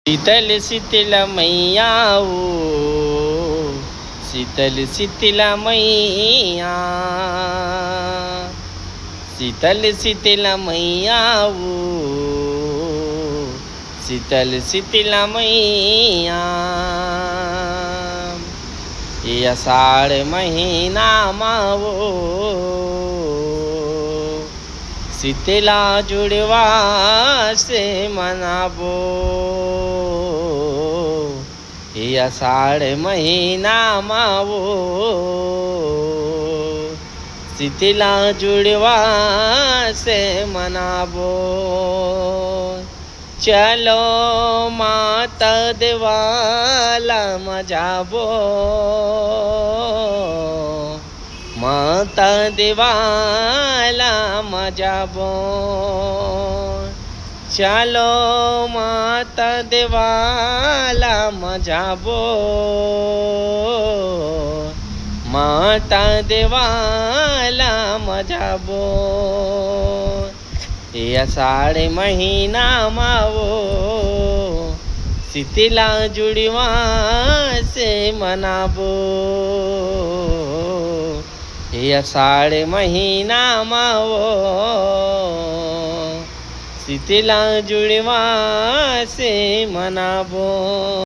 शीतल शीतल मैया वो शीतल शीतल मैया शीतल शीतल मैया वो शीतल शीतल मैया ये अषाढ़ महीना मावो शीतला जुड़वा से मनाबो ये अषाढ़ महीना मावो शीतला जुड़वा से मनाबो चलो माता देवाला मजाबो माता देवाला मजाबो चलो माता देवाला मजाबो माता देवाला मजाबो ये अषाढ़ महीना मावो शीतला जुड़वा से मनाबो ये अषाढ़ महीना मावो शीतला जुड़वा से मनाबो।